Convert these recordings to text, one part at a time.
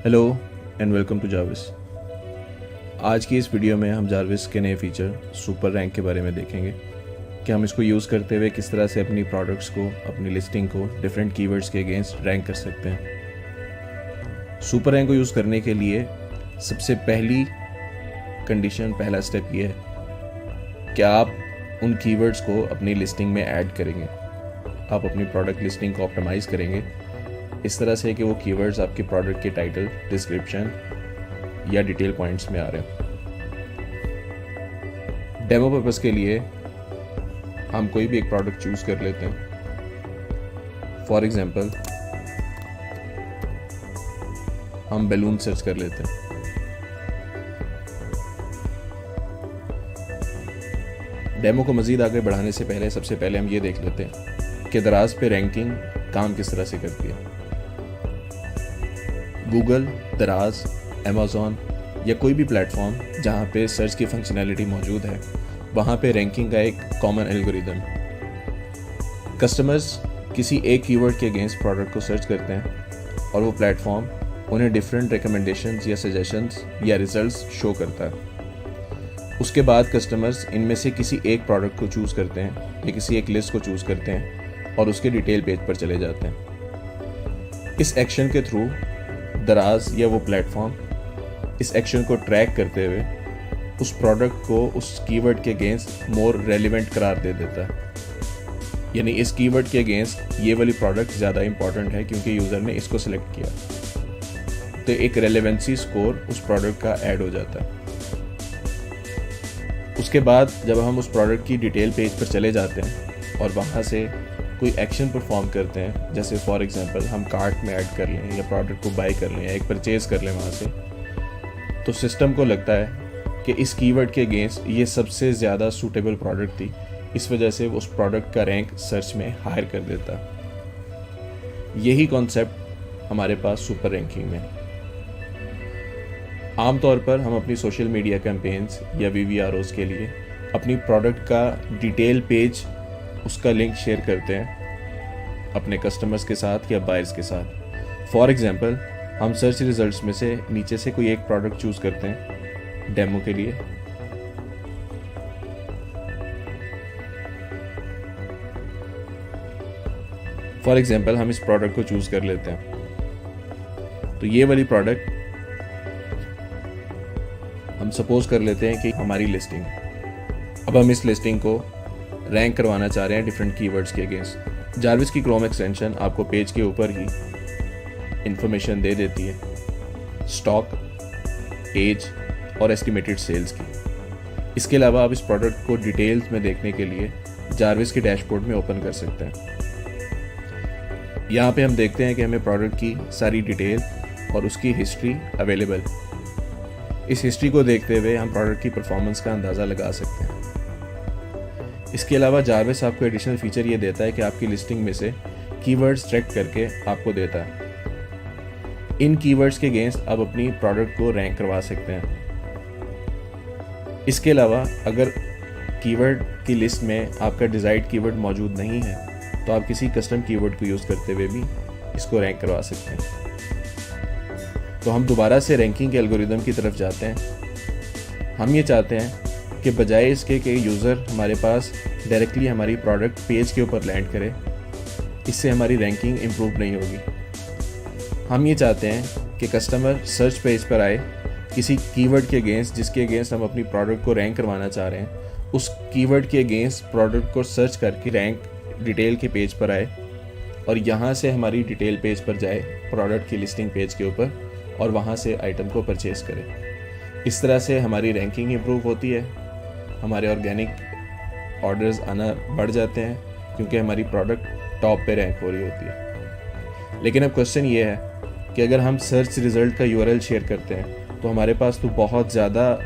Hello and welcome to Jarvis. आज की इस वीडियो में हम जारविस के नए फीचर सुपर रैंक के बारे में देखेंगे कि हम इसको यूज़ करते हुए किस तरह से अपनी प्रोडक्ट्स को, अपनी लिस्टिंग को डिफरेंट कीवर्ड्स के अगेंस्ट रैंक कर सकते हैं। सुपर रैंक को यूज़ करने के लिए सबसे पहली कंडीशन, पहला स्टेप ये है कि आप उन कीवर्ड्स को अपनी लिस्टिंग में ऐड करेंगे। आप अपनी प्रोडक्ट लिस्टिंग को ऑप्टिमाइज़ करेंगे इस तरह से कि वो कीवर्ड्स आपके प्रोडक्ट के टाइटल, डिस्क्रिप्शन या डिटेल पॉइंट्स में आ रहे हैं। डेमो पर्पस के लिए हम कोई भी एक प्रोडक्ट चूज कर लेते हैं। फॉर एग्जांपल हम बैलून सर्च कर लेते हैं। डेमो को मज़ीद आगे बढ़ाने से पहले सबसे पहले हम ये देख लेते हैं कि दराज पे रैंकिंग काम किस तरह से करती है। गूगल, दराज, अमेज़ॉन या कोई भी प्लेटफॉर्म जहाँ पे सर्च की फंक्शनैलिटी मौजूद है, वहाँ पे रैंकिंग का एक कॉमन एल्गोरिदम। कस्टमर्स किसी एक कीवर्ड के अगेंस्ट प्रोडक्ट को सर्च करते हैं और वो प्लेटफॉर्म उन्हें डिफरेंट रिकमेंडेशंस या सजेशंस या रिजल्ट्स शो करता है। उसके बाद कस्टमर्स इनमें से किसी एक प्रोडक्ट को चूज़ करते हैं या किसी एक लिस्ट को चूज़ करते हैं और उसके डिटेल पेज पर चले जाते हैं। इस एक्शन के थ्रू दराज या वो प्लेटफॉर्म इस एक्शन को ट्रैक करते हुए उस प्रोडक्ट को उस कीवर्ड के अगेंस्ट मोर रेलिवेंट करार दे देता है। यानी इस कीवर्ड के अगेंस्ट ये वाली प्रोडक्ट ज़्यादा इंपॉर्टेंट है क्योंकि यूज़र ने इसको सिलेक्ट किया, तो एक रेलेवेंसी स्कोर उस प्रोडक्ट का ऐड हो जाता है। उसके बाद जब हम उस प्रोडक्ट की डिटेल पेज पर चले जाते हैं और वहाँ से कोई एक्शन परफॉर्म करते हैं, जैसे फॉर एग्जांपल हम कार्ट में ऐड कर लें या प्रोडक्ट को बाय कर लें या एक परचेज़ कर लें वहाँ से, तो सिस्टम को लगता है कि इस कीवर्ड के अगेंस्ट ये सबसे ज़्यादा सूटेबल प्रोडक्ट थी, इस वजह से उस प्रोडक्ट का रैंक सर्च में हायर कर देता। यही कॉन्सेप्ट हमारे पास सुपर रैंकिंग में। आमतौर पर हम अपनी सोशल मीडिया कैंपेन्स या VVROs के लिए अपनी प्रोडक्ट का डिटेल पेज, उसका लिंक शेयर करते हैं अपने कस्टमर्स के साथ या बायर्स के साथ। फॉर एग्जांपल हम सर्च रिजल्ट्स में से नीचे से कोई एक प्रोडक्ट चूज करते हैं डेमो के लिए। फॉर एग्जांपल हम इस प्रोडक्ट को चूज कर लेते हैं। तो ये वाली प्रोडक्ट हम सपोज कर लेते हैं कि हमारी लिस्टिंग। अब हम इस लिस्टिंग को रैंक करवाना चाह रहे हैं डिफरेंट कीवर्ड्स के अगेंस्ट। जारविस की क्रोम एक्सटेंशन आपको पेज के ऊपर ही इंफॉर्मेशन दे देती है स्टॉक, एज और एस्टिमेटेड सेल्स की। इसके अलावा आप इस प्रोडक्ट को डिटेल्स में देखने के लिए जारविस के डैशबोर्ड में ओपन कर सकते हैं। यहाँ पे हम देखते हैं कि हमें प्रोडक्ट की सारी डिटेल और उसकी हिस्ट्री अवेलेबल। इस हिस्ट्री को देखते हुए हम प्रोडक्ट की परफॉर्मेंस का अंदाज़ा लगा सकते हैं। इसके अलावा जारविस आपको एडिशनल फीचर ये देता है कि आपकी लिस्टिंग में से कीवर्ड्स ट्रैक करके आपको देता है। इन कीवर्ड्स के अगेंस्ट आप अपनी प्रोडक्ट को रैंक करवा सकते हैं। इसके अलावा अगर कीवर्ड की लिस्ट में आपका डिज़ायर्ड कीवर्ड मौजूद नहीं है तो आप किसी कस्टम कीवर्ड को यूज़ करते हुए भी इसको रैंक करवा सकते हैं। तो हम दोबारा से रैंकिंग के एल्गोरिदम की तरफ जाते हैं। हम ये चाहते हैं कि बजाय इसके कि यूज़र हमारे पास डायरेक्टली हमारी प्रोडक्ट पेज के ऊपर लैंड करे, इससे हमारी रैंकिंग इम्प्रूव नहीं होगी। हम ये चाहते हैं कि कस्टमर सर्च पेज पर आए किसी कीवर्ड के अगेंस्ट जिसके अगेंस्ट हम अपनी प्रोडक्ट को रैंक करवाना चाह रहे हैं, उस कीवर्ड के अगेंस्ट प्रोडक्ट को सर्च करके रैंक डिटेल के पेज पर आए और यहाँ से हमारी डिटेल पेज पर जाए प्रोडक्ट की लिस्टिंग पेज के ऊपर और वहाँ से आइटम को परचेज़ करें। इस तरह से हमारी रैंकिंग इम्प्रूव होती है, हमारे ऑर्गेनिक ऑर्डर्स आना बढ़ जाते हैं क्योंकि हमारी प्रोडक्ट टॉप पे रैंक हो रही होती है। लेकिन अब क्वेश्चन ये है कि अगर हम सर्च रिज़ल्ट का URL शेयर करते हैं तो हमारे पास तो बहुत ज़्यादा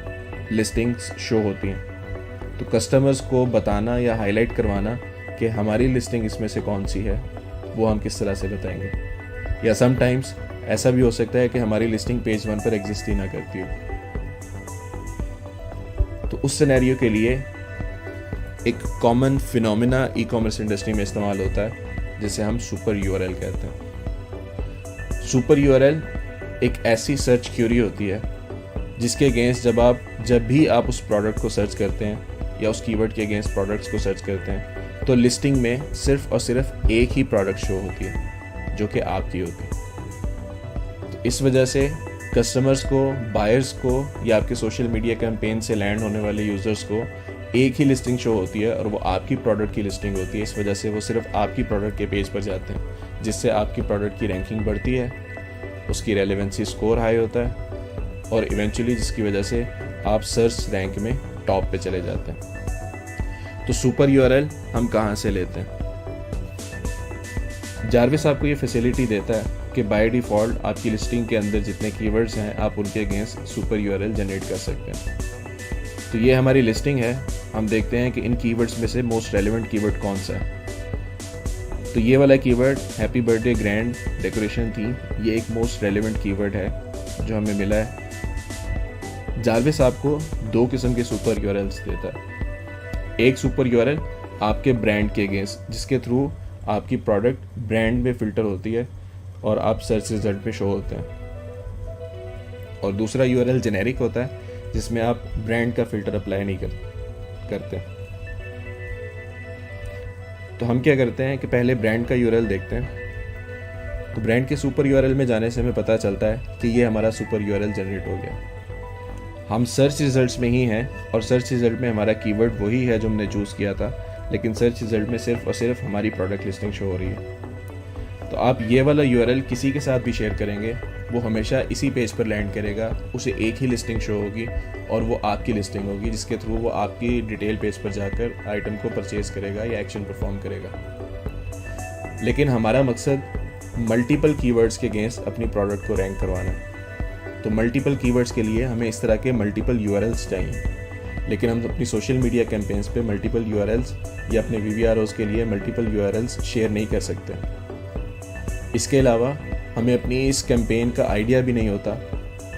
लिस्टिंग्स शो होती हैं, तो कस्टमर्स को बताना या हाईलाइट करवाना कि हमारी लिस्टिंग इसमें से कौन सी है, वो हम किस तरह से बताएंगे। या समटाइम्स ऐसा भी हो सकता है कि हमारी लिस्टिंग पेज 1 पर एग्जिस्ट ही ना करती हो। तो उस सिनेरियो के लिए एक common phenomena e commerce industry में इस्तेमाल होता है जिसे हम सुपर URL कहते हैं। सुपर URL एक ऐसी सर्च क्यूरी होती है जिसके अगेंस्ट जब भी आप उस प्रोडक्ट को सर्च करते हैं या उस कीवर्ड के अगेंस्ट प्रोडक्ट्स को सर्च करते हैं तो लिस्टिंग में सिर्फ और सिर्फ एक ही प्रोडक्ट शो होती है जो कि आपकी होती है। तो इस वजह से कस्टमर्स को, बायर्स को या आपके सोशल मीडिया कैंपेन से लैंड होने वाले यूज़र्स को एक ही लिस्टिंग शो होती है और वो आपकी प्रोडक्ट की लिस्टिंग होती है। इस वजह से वो सिर्फ आपकी प्रोडक्ट के पेज पर जाते हैं, जिससे आपकी प्रोडक्ट की रैंकिंग बढ़ती है, उसकी रेलेवेंसी स्कोर हाई होता है और इवेंचुअली जिसकी वजह से आप सर्च रैंक में टॉप पे चले जाते हैं। तो सुपर यूआरएल हम कहाँ से लेते हैं? जार्विस आपको ये फैसिलिटी देता है कि बाय डिफ़ॉल्ट आपकी लिस्टिंग के अंदर जितने कीवर्ड्स हैं आप उनके अगेंस्ट सुपर यूआरएल जनरेट कर सकते हैं। तो ये हमारी लिस्टिंग है। हम देखते हैं कि इन कीवर्ड्स में से मोस्ट रेलेवेंट कीवर्ड कौन सा है। तो ये वाला keyword happy birthday grand decoration theme, ये एक मोस्ट रेलेवेंट कीवर्ड है जो हमें मिला है। जार्विस आपको 2 किस्म के सुपर यूआरएल्स देता है। एक सुपर यूआरएल आपके ब्रांड के अगेंस्ट, जिसके थ्रू आपकी प्रोडक्ट ब्रांड में फ़िल्टर होती है और आप सर्च रिजल्ट पे शो होते हैं। और दूसरा यूआरएल जेनेरिक होता है जिसमें आप ब्रांड का फ़िल्टर अप्लाई नहीं करते। तो हम क्या करते हैं कि पहले ब्रांड का यूआरएल देखते हैं। तो ब्रांड के सुपर यूआरएल में जाने से हमें पता चलता है कि ये हमारा सुपर यूआरएल जनरेट हो गया। हम सर्च रिजल्ट्स में ही हैं और सर्च रिजल्ट में हमारा कीवर्ड वही है जो हमने चूज़ किया था, लेकिन सर्च रिजल्ट में सिर्फ और सिर्फ हमारी प्रोडक्ट लिस्टिंग शो हो रही है। तो आप ये वाला यूआरएल किसी के साथ भी शेयर करेंगे वो हमेशा इसी पेज पर लैंड करेगा, उसे एक ही लिस्टिंग शो होगी और वो आपकी लिस्टिंग होगी, जिसके थ्रू वो आपकी डिटेल पेज पर जाकर आइटम को परचेज करेगा या एक्शन परफॉर्म करेगा। लेकिन हमारा मकसद मल्टीपल कीवर्ड्स के अगेंस्ट अपनी प्रोडक्ट को रैंक करवाना है। तो मल्टीपल कीवर्ड्स के लिए हमें इस तरह के मल्टीपल यूआरएल्स चाहिए, लेकिन हम अपनी सोशल मीडिया कैंपेन्स पे मल्टीपल यूआरएल्स या अपने वीवीआरओज़ के लिए मल्टीपल यूआरएल्स शेयर नहीं कर सकते। इसके अलावा हमें अपनी इस कैंपेन का आइडिया भी नहीं होता,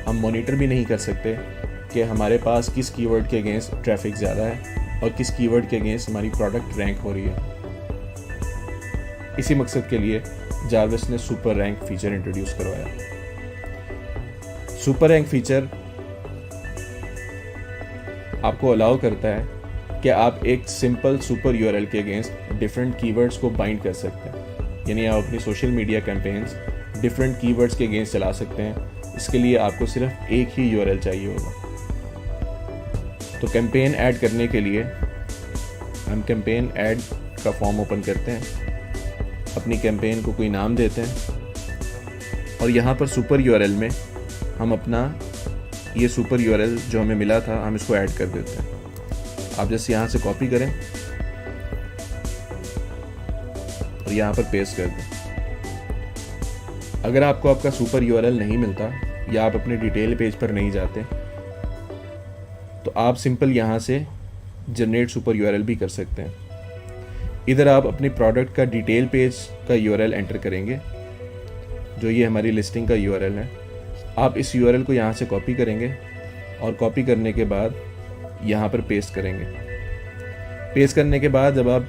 हम मॉनिटर भी नहीं कर सकते कि हमारे पास किस कीवर्ड के अगेंस्ट ट्रैफिक ज़्यादा है और किस कीवर्ड के अगेंस्ट हमारी प्रोडक्ट रैंक हो रही है। इसी मकसद के लिए जार्विस ने सुपर रैंक फीचर इंट्रोड्यूस करवाया। सुपर रैंक फीचर आपको अलाउ करता है कि आप एक सिंपल सुपर यूआरएल के अगेंस्ट डिफरेंट कीवर्ड्स को बाइंड कर सकते हैं। यानी आप अपनी social media campaigns different keywords के अगेंस्ट चला सकते हैं। इसके लिए आपको सिर्फ एक ही यूआरएल चाहिए होगा। तो कैंपेन ऐड करने के लिए हम कैंपेन ऐड का फॉर्म ओपन करते हैं, अपनी कैंपेन को कोई नाम देते हैं और यहाँ पर सुपर यूआरएल में हम अपना ये सुपर यूआरएल जो हमें मिला था हम इसको ऐड कर देते हैं। आप जैसे यहाँ से कॉपी करें और यहाँ पर पेस्ट कर दें। अगर आपको आपका सुपर यूआरएल नहीं मिलता या आप अपने डिटेल पेज पर नहीं जाते तो आप सिंपल यहाँ से जनरेट सुपर यूआरएल भी कर सकते हैं। इधर आप अपनी प्रोडक्ट का डिटेल पेज का यूआरएल एंटर करेंगे, जो ये हमारी लिस्टिंग का यूआरएल है। आप इस यूआरएल को यहाँ से कॉपी करेंगे और कॉपी करने के बाद यहाँ पर पेस्ट करेंगे। पेस्ट करने के बाद जब आप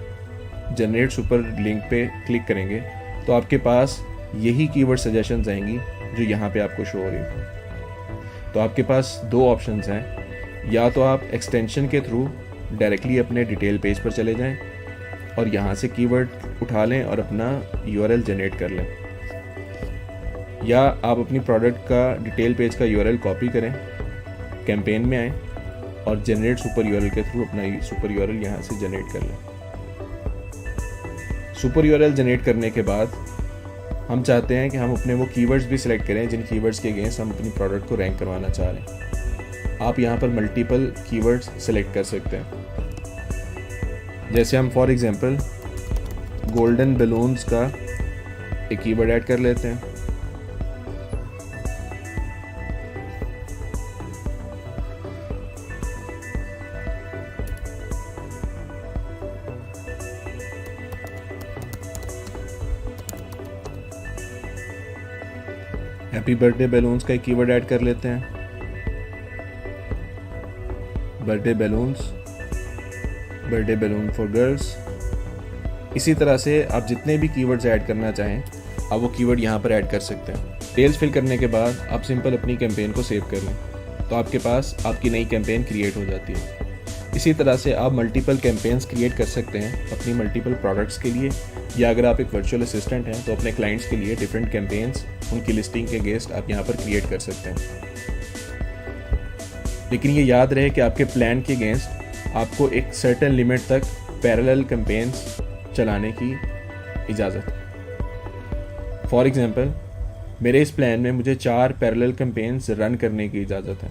जनरेट सुपर लिंक पे क्लिक करेंगे तो आपके पास यही कीवर्ड सजेशंस आएंगी जो यहाँ पे आपको शो हो रही है। तो आपके पास 2 ऑप्शंस हैं, या तो आप एक्सटेंशन के थ्रू डायरेक्टली अपने डिटेल पेज पर चले जाएं और यहाँ से कीवर्ड उठा लें और अपना यूआरएल जनरेट कर लें, या आप अपनी प्रोडक्ट का डिटेल पेज का यूआरएल कॉपी करें, कैंपेन में आएँ और जनरेट सुपर यूआरएल के थ्रू अपना सुपर यूआरएल यहाँ से जनरेट कर लें। सुपर यूआरएल जनरेट करने के बाद हम चाहते हैं कि हम अपने वो कीवर्ड्स भी सिलेक्ट करें जिन कीवर्ड्स के अगेंस्ट हम अपनी प्रोडक्ट को रैंक करवाना चाह रहे हैं। आप यहाँ पर मल्टीपल कीवर्ड्स सिलेक्ट कर सकते हैं। जैसे हम फॉर एग्जांपल गोल्डन बैलून्स का एक कीवर्ड ऐड कर लेते हैं। हैप्पी बर्थडे बैलून्स का एक कीवर्ड ऐड कर लेते हैं। Birthday balloons, birthday balloon for girls. इसी तरह से आप जितने भी कीवर्ड्स ऐड करना चाहें आप वो कीवर्ड यहाँ पर ऐड कर सकते हैं। डिटेल्स फिल करने के बाद आप सिंपल अपनी कैंपेन को सेव कर लें, तो आपके पास आपकी नई कैंपेन क्रिएट हो जाती है। इसी तरह से आप मल्टीपल कैंपेन्स क्रिएट कर सकते हैं अपनी मल्टीपल प्रोडक्ट्स के लिए, या अगर आप एक वर्चुअल असिस्टेंट हैं तो अपने क्लाइंट्स के लिए डिफरेंट कैंपेन्स उनकी लिस्टिंग के अगेंस्ट आप यहाँ पर क्रिएट कर सकते हैं। लेकिन ये याद रहे कि आपके प्लान के अगेंस्ट आपको एक सर्टेन लिमिट तक पैरेलल कैंपेन्स चलाने की इजाज़त है। फॉर एग्जांपल, मेरे इस प्लान में मुझे 4 पैरेलल कैंपेन्स रन करने की इजाज़त है।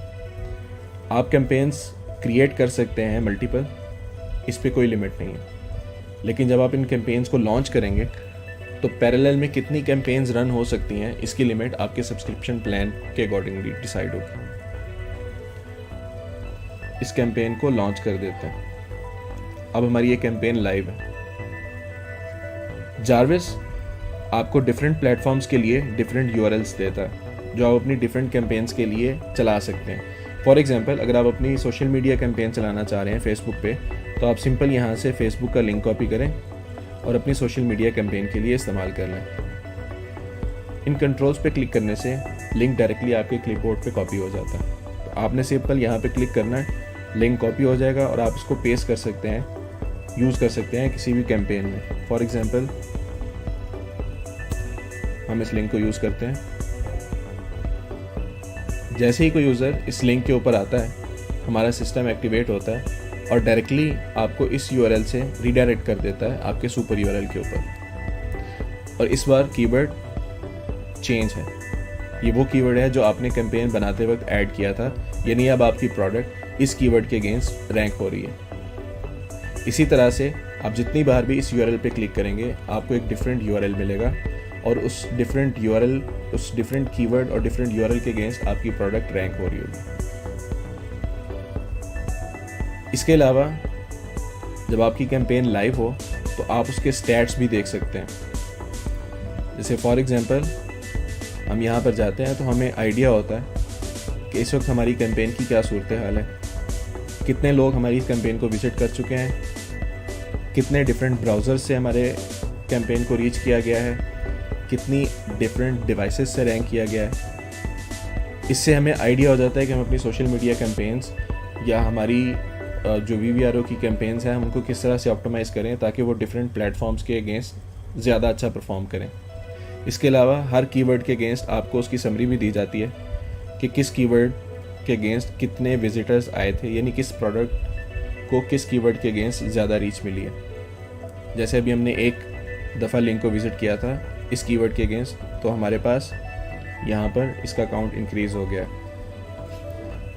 आप कैंपेन्स क्रिएट कर सकते हैं मल्टीपल, इस पे कोई लिमिट नहीं है। लेकिन जब आप इन कैंपेन्स को लॉन्च करेंगे तो पैरेलल में कितनी कैंपेन्स रन हो सकती हैं, इसकी लिमिट आपके सब्सक्रिप्शन प्लान के अकॉर्डिंगली डिसाइड होगी। इस कैंपेन को लॉन्च कर देते हैं। अब हमारी ये कैंपेन लाइव है। जारविस आपको डिफरेंट प्लेटफॉर्म्स के लिए डिफरेंट यूआरएल्स देता है जो आप अपनी डिफरेंट कैंपेन्स के लिए चला सकते हैं। फॉर एग्जांपल, अगर आप अपनी सोशल मीडिया कैंपेन चलाना चाह रहे हैं फेसबुक पे, तो आप सिंपल यहाँ से फेसबुक का लिंक कॉपी करें और अपनी सोशल मीडिया कैंपेन के लिए इस्तेमाल कर लें। इन कंट्रोल्स पे क्लिक करने से लिंक डायरेक्टली आपके क्लिपबोर्ड पे कॉपी हो जाता है। तो आपने सिंपल यहाँ पे क्लिक करना है, लिंक कॉपी हो जाएगा और आप इसको पेस्ट कर सकते हैं, यूज़ कर सकते हैं किसी भी कैंपेन में। फॉर एग्जांपल, हम इस लिंक को यूज़ करते हैं। जैसे ही कोई यूज़र इस लिंक के ऊपर आता है, हमारा सिस्टम एक्टिवेट होता है और डायरेक्टली आपको इस यूआरएल से रीडायरेक्ट कर देता है आपके सुपर यूआरएल के ऊपर। और इस बार कीवर्ड चेंज है। ये वो कीवर्ड है जो आपने कैंपेन बनाते वक्त ऐड किया था, यानी अब आपकी प्रोडक्ट इस कीवर्ड के अगेंस्ट रैंक हो रही है। इसी तरह से आप जितनी बार भी इस यूआरएल पे क्लिक करेंगे, आपको एक डिफरेंट यूआरएल मिलेगा और उस डिफरेंट यूआरएल, उस डिफरेंट कीवर्ड और डिफरेंट यूआरएल के अगेंस्ट आपकी प्रोडक्ट रैंक हो रही होगी। इसके अलावा जब आपकी कैंपेन लाइव हो तो आप उसके स्टैट्स भी देख सकते हैं। जैसे फॉर एग्जांपल, हम यहाँ पर जाते हैं तो हमें आइडिया होता है कि इस वक्त हमारी कैंपेन की क्या सूरत हाल है, कितने लोग हमारी इस कैंपेन को विजिट कर चुके हैं, कितने डिफरेंट ब्राउज़र्स से हमारे कैंपेन को रीच किया गया है, कितनी डिफरेंट डिवाइसेस से रैंक किया गया है। इससे हमें आइडिया हो जाता है कि हम अपनी सोशल मीडिया कैंपेन्स या हमारी जो VVRO की कैंपेन्स हैं, हम उनको किस तरह से ऑप्टिमाइज़ करें ताकि वो डिफरेंट प्लेटफॉर्म्स के अगेंस्ट ज़्यादा अच्छा परफॉर्म करें। इसके अलावा हर कीवर्ड के अगेंस्ट आपको उसकी समरी भी दी जाती है कि किस कीवर्ड के अगेंस्ट कितने विजिटर्स आए थे, यानी किस प्रोडक्ट को किस कीवर्ड के अगेंस्ट ज़्यादा रीच मिली है। जैसे अभी हमने एक दफ़ा लिंक को विज़िट किया था इस कीवर्ड के अगेंस्ट, तो हमारे पास यहाँ पर इसका काउंट इंक्रीज़ हो गया।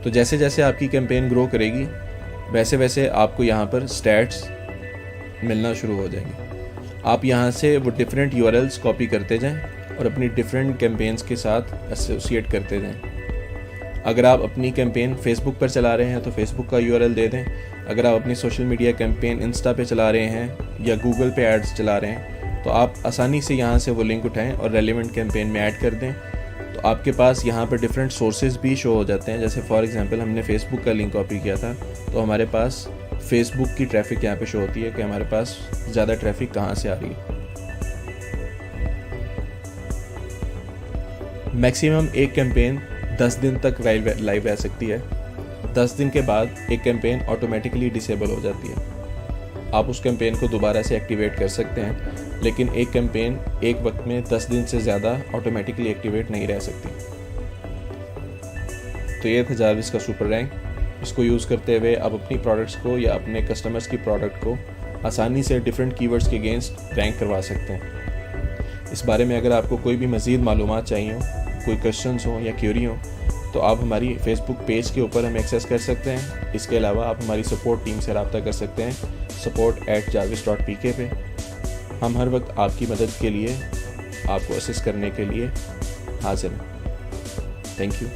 तो जैसे जैसे आपकी कैंपेन ग्रो करेगी, वैसे वैसे आपको यहाँ पर स्टैट्स मिलना शुरू हो जाएंगे। आप यहाँ से वो डिफरेंट यूआरएल्स कॉपी करते जाएं और अपनी डिफरेंट कैंपेन्स के साथ एसोसिएट करते जाएं। अगर आप अपनी कैंपेन फेसबुक पर चला रहे हैं तो फेसबुक का यूआरएल दे दें। अगर आप अपनी सोशल मीडिया कैंपेन इंस्टा पे चला रहे हैं या गूगल पे एड्स चला रहे हैं, तो आप आसानी से यहाँ से वो लिंक उठाएं और रेलेवेंट कैंपेन में ऐड कर दें। तो आपके पास यहाँ पर डिफरेंट सोर्सेज भी शो हो जाते हैं। जैसे फॉर एग्जांपल, हमने फेसबुक का लिंक कॉपी किया था, तो हमारे पास फेसबुक की ट्रैफिक यहाँ पे शो होती है कि हमारे पास ज़्यादा ट्रैफिक कहाँ से आ रही है। मैक्सिमम एक कैंपेन 10 दिन तक लाइव रह सकती है। 10 दिन के बाद एक कैंपेन ऑटोमेटिकली डिसेबल हो जाती है। आप उस कैंपेन को दोबारा से एक्टिवेट कर सकते हैं, लेकिन एक कैंपेन एक वक्त में 10 दिन से ज़्यादा ऑटोमेटिकली एक्टिवेट नहीं रह सकती। तो ये था जारविस का सुपर रैंक। इसको यूज़ करते हुए आप अपनी प्रोडक्ट्स को या अपने कस्टमर्स की प्रोडक्ट को आसानी से डिफरेंट कीवर्ड्स के अगेंस्ट रैंक करवा सकते हैं। इस बारे में अगर आपको कोई भी मज़ीद मालूमात चाहिए हो, कोई क्वेश्चंस हो या क्यूरी हो, तो आप हमारी फेसबुक पेज के ऊपर हमें एक्सेस कर सकते हैं। इसके अलावा आप हमारी सपोर्ट टीम से रब्ता कर सकते हैं support@jarvis.pk पे। हम हर वक्त आपकी मदद के लिए, आपको असिस्ट करने के लिए हाजिर हैं। Thank you.